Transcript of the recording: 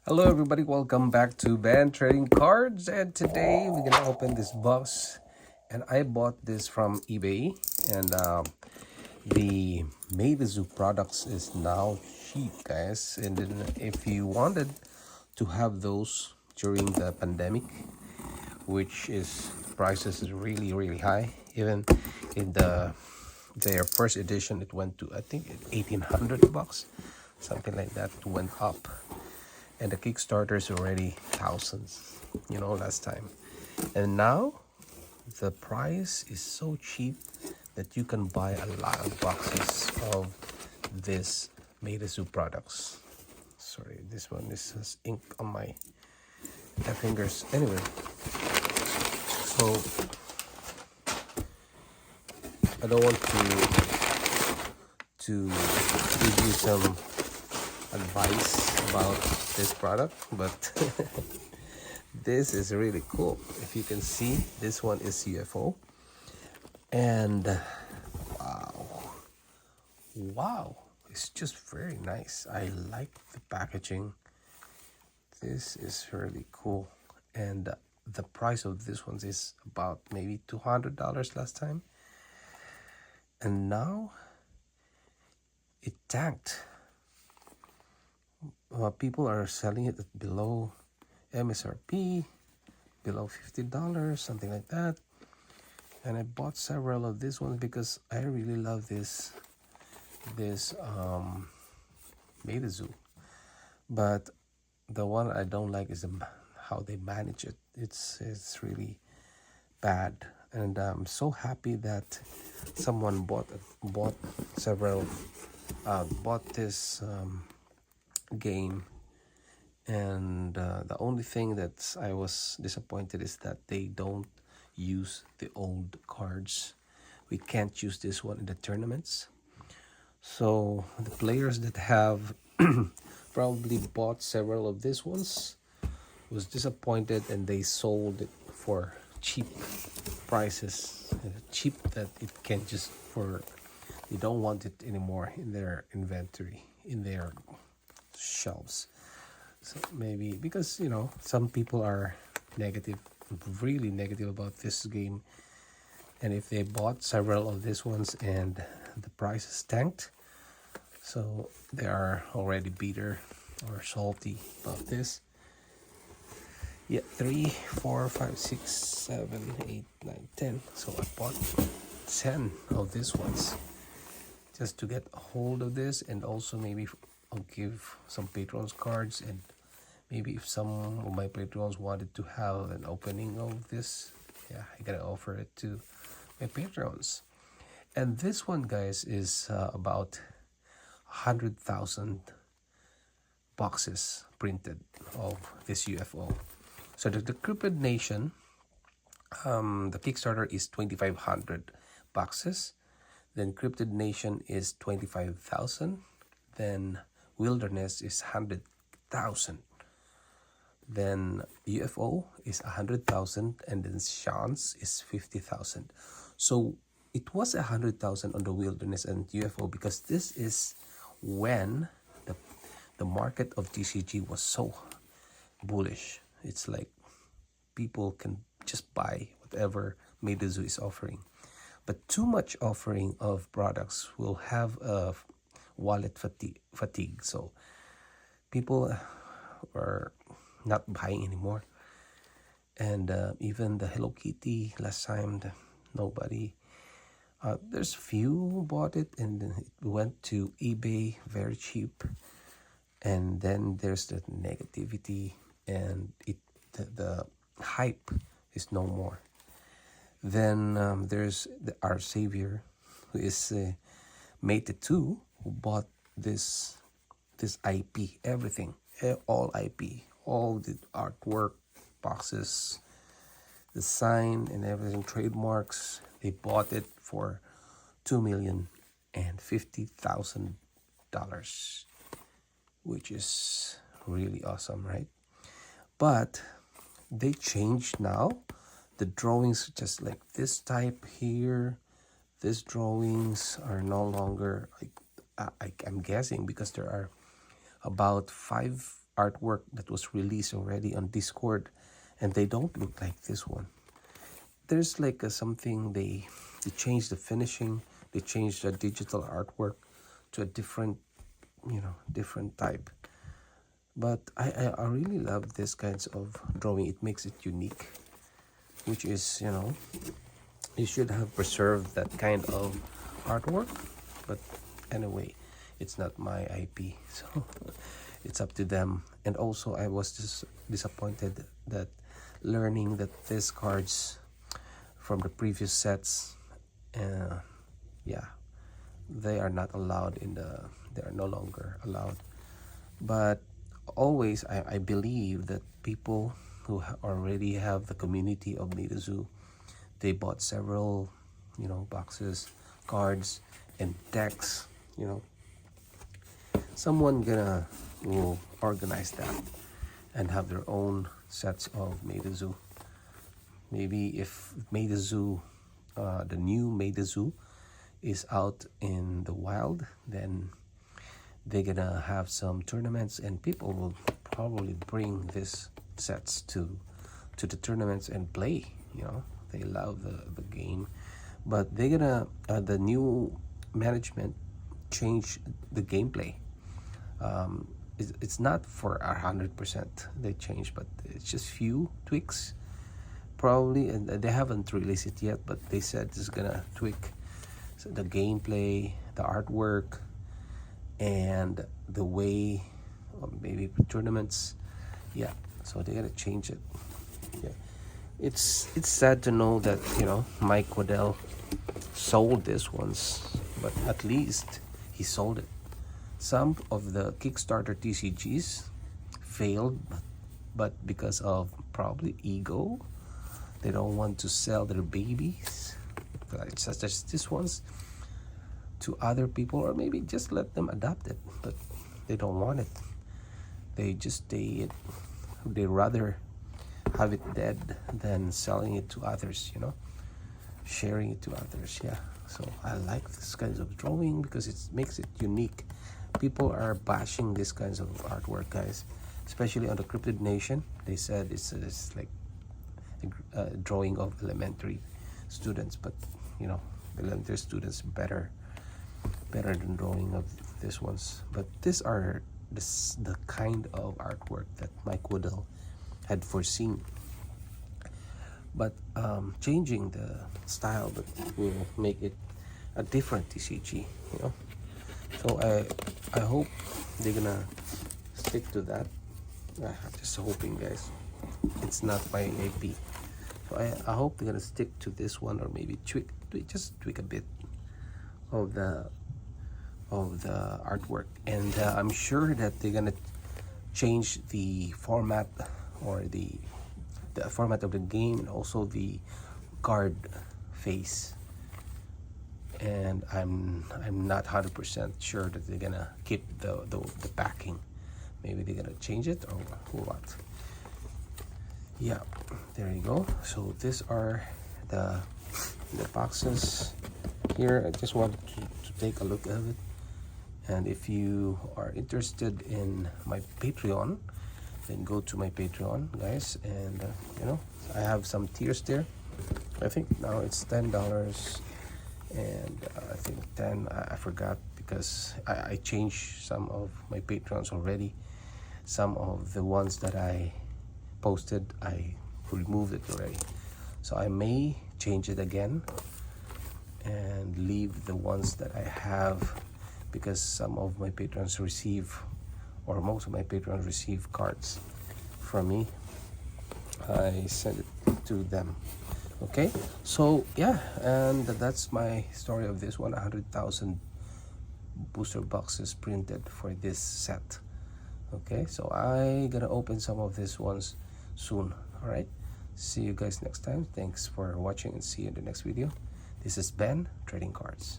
Hello everybody, welcome back to Band Trading Cards, and today we're gonna open this box. And I bought this from eBay, and the MetaZoo products is now cheap, guys. And then if you wanted to have those during the pandemic, which is prices is really high, even in their first edition, it went to I think $1,800, something like that. It went up, and the Kickstarter is already thousands, last time. And now the price is so cheap that you can buy a lot of boxes of this MetaZoo products. Sorry, this one has ink on my fingers. Anyway, so I don't want to give you some advice about this product, but this is really cool. If you can see, this one is UFO, and wow, it's just very nice. I like the packaging. This is really cool, and the price of this one is about maybe $200 last time, and now it tanked. People are selling it at below MSRP, below $50, something like that. And I bought several of these ones because I really love this MetaZoo. But the one I don't like is how they manage it. It's really bad, and I'm so happy that someone bought several bought this game. And the only thing that I was disappointed is that they don't use the old cards. We can't use this one in the tournaments. So the players that have probably bought several of these ones was disappointed, and they sold it for cheap prices. Cheap that it can just for they don't want it anymore in their inventory, in their shelves. So maybe because some people are negative, really negative about this game, and if they bought several of these ones and the prices tanked, so they are already bitter or salty about this. Yeah, 3, 4, 5, 6, 7, 8, 9, 10. So I bought 10 of these ones just to get a hold of this, and also maybe I'll give some patrons cards, and maybe if some of my patrons wanted to have an opening of this, yeah, I gotta offer it to my patrons. And this one, guys, is about 100,000 boxes printed of this UFO. So the Decrypted Nation, the Kickstarter is 2,500 boxes. Then Cryptid Nation is 25,000. Then Wilderness is 100,000. Then UFO is 100,000, and then Chance is 50,000. So it was 100,000 on the Wilderness and UFO because this is when the market of TCG was so bullish. It's like people can just buy whatever MetaZoo is offering. But too much offering of products will have a wallet fatigue. So people are not buying anymore. And even the Hello Kitty last time, nobody. There's few bought it, and then it went to eBay very cheap. And then there's the negativity, and the hype is no more. Then there's our savior, who is MetaZoo, who bought this IP, everything, all IP, all the artwork, boxes, the sign, and everything, trademarks. They bought it for $2,050,000, which is really awesome, right? But they changed now. The drawings just like this type here. These drawings are no longer like I'm guessing, because there are about artwork that was released already on Discord, and they don't look like this one. There's like something they changed the finishing, they changed the digital artwork to a different, different type. But I really love this kinds of drawing. It makes it unique, which is, you should have preserved that kind of artwork. But anyway, it's not my IP, so it's up to them. And also, I was just disappointed that learning that these cards from the previous sets, yeah, they are not allowed they are no longer allowed. But always, I believe that people who already have the community of MetaZoo, they bought several, boxes, cards, and decks. Someone will organize that and have their own sets of MetaZoo. Maybe if MetaZoo, the new MetaZoo, is out in the wild, then they're gonna have some tournaments, and people will probably bring these sets to the tournaments and play. They love the game, but they're gonna the new management change the gameplay. It's not for 100% they change, but it's just few tweaks probably, and they haven't released it yet, but they said it's gonna tweak the gameplay, the artwork, and the way, or maybe tournaments. Yeah, so they're gonna change it. Yeah, it's sad to know that Mike Waddell sold this ones, but at least he sold it. Some of the Kickstarter TCGs failed, but because of probably ego, they don't want to sell their babies, such as this ones, to other people, or maybe just let them adopt it, but they don't want it. They rather have it dead than selling it to others, sharing it to others. Yeah, so I like this kinds of drawing because it makes it unique. People are bashing this kinds of artwork, guys, especially on the Cryptid Nation. They said it's like a drawing of elementary students, but elementary students better than drawing of these ones. But these are the kind of artwork that Mike Waddell had foreseen. But changing the style, but will make it a different TCG, So I hope they're gonna stick to that. I'm just hoping, guys. It's not my AP. So I hope they're gonna stick to this one, or maybe just tweak a bit of the artwork. And I'm sure that they're gonna change the format, or the format of the game, and also the card face. And I'm not 100% sure that they're gonna keep the backing. Maybe they're gonna change it, or what. Yeah, there you go. So these are the boxes here. I just wanted to take a look at it. And if you are interested in my Patreon, then go to my Patreon, guys. And I have some tiers there. I think now it's $10, and I think 10, I forgot, because I changed some of my Patreons already. Some of the ones that I posted, I removed it already, so I may change it again and leave the ones that I have, because some of my patrons receive, or most of my patrons receive cards from me. I send it to them. Okay, so yeah, and that's my story of this 100,000 booster boxes printed for this set. Okay, so I gonna open some of these ones soon. All right, see you guys next time. Thanks for watching, and see you in the next video. This is Ben Trading Cards.